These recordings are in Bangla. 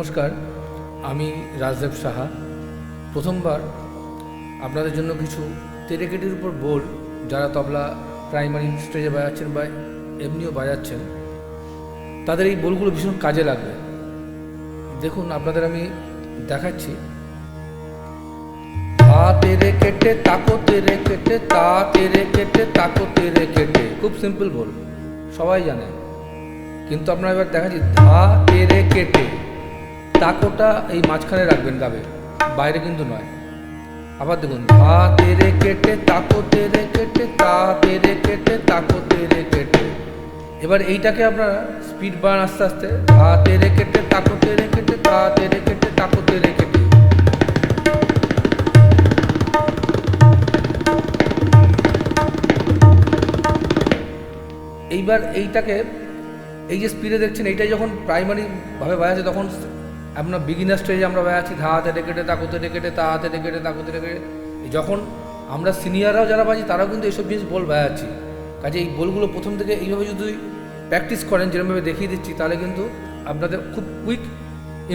নমস্কার, আমি রাজদেব সাহা। প্রথমবার আপনাদের জন্য কিছু তেরেকেটির উপর বোল, যারা তবলা প্রাইমারি স্টেজে বাজাচ্ছেন বা এমনিও বাজাচ্ছেন, তাদের এই বোলগুলো ভীষণ কাজে লাগবে। দেখুন, আপনাদের আমি দেখাচ্ছি। তা তেরে কেটে তাকো তেরে কেটে, তা তেরে কেটে তাকো তেরে কেটে, খুব সিম্পল বোল, সবাই জানে। কিন্তু আপনারা এবার দেখাচ্ছি, ধা তেরে কেটে, তাকোটা এই মাঝখানে রাখবেন গাবে, বাইরে কিন্তু নয়। আবার দেখুন, ধা তেরে কেটে তাকো তেরে কেটে, তা তেরে কেটে তাকো তেরে কেটে। এবার এইটাকে আপনারা স্পিড বাড়ান আস্তে আস্তে, ধা তেরে কেটে তাকো তেরে কেটে, তা তেরে কেটে তাকো তেরে কেটে। এইবার এইটাকে, এই যে স্পিডে দেখছেন, এইটাই যখন প্রাইমারিভাবে বাজাচ্ছে, তখন আপনার বিগিনার স্টেজে আমরা বাজাচ্ছি ধা তেরে কেটে তাকো তেরে কেটে, তা তেরে কেটে তাকো তেরে কেটে। যখন আমরা সিনিয়ররাও যারা বাজি, তারাও কিন্তু এইসব জিনিস বোল বাজাচ্ছি। কাজে এই বোলগুলো প্রথম থেকে এইভাবে যদি প্র্যাকটিস করেন, যেরকমভাবে দেখিয়ে দিচ্ছি, তাহলে কিন্তু আপনাদের খুব কুইক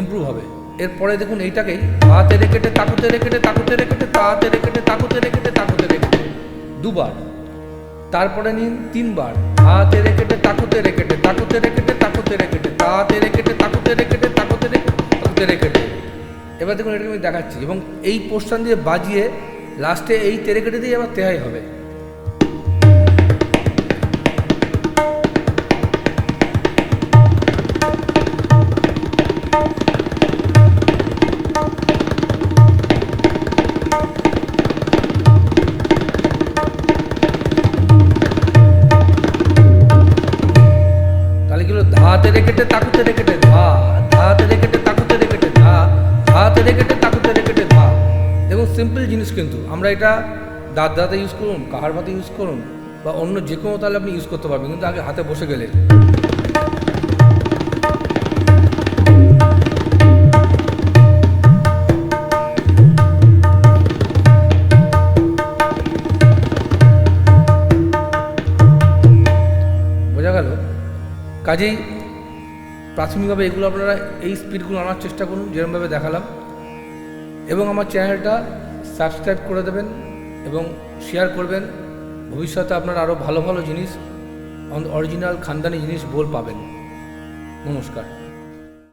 ইমপ্রুভ হবে। এরপরে দেখুন, এইটাকেই ধা তেরে কেটে তাকো তেরে কেটে, তাকো তেরে কেটে, তা তেরে কেটে তাকো তেরে কেটে, তাকো তেরে কেটে দুবার। তারপরে নিন তিনবার, ধা তেরে কেটে তাকো তেরে কেটে, তাকো তেরে কেটে তাকো তেরে কেটে, তা তেরে কেটে তাকো তেরে কেটে, তাকো তেরে তাকো তেরে কেটে। এবার দেখুন, এটাকে আমি দেখাচ্ছি, এবং এই পোর্শন দিয়ে বাজিয়ে লাস্টে এই তেরে কেটে দিয়ে আবার তেহাই হবে। তাহলে কি হলো, ধা তেরে কেটে তাকো তেরে কেটে, ধা ধা তেরে কেটে তাকো তেরে কেটে, ধা ধা তেরে কেটে তাকো তেরে কেটে, ধা। দেখুন, সিম্পল জিনিস, কিন্তু আমরা এটা দাঁতে ইউজ করুন, কাহার পাতে ইউজ করুন, বা অন্য যে কোনো তাহলে আপনি ইউজ করতে পারবেন, কিন্তু আগে হাতে বসে গেলে। বোঝা গেল? কাজেই প্রাথমিকভাবে এগুলো আপনারা এই স্পিডগুলো আনার চেষ্টা করুন, যেরকমভাবে দেখালাম। এবং আমার চ্যানেলটা সাবস্ক্রাইব করে দেবেন এবং শেয়ার করবেন। ভবিষ্যতে আপনারা আরও ভালো ভালো জিনিস, অরিজিনাল খানদানি জিনিস বোল পাবেন। নমস্কার।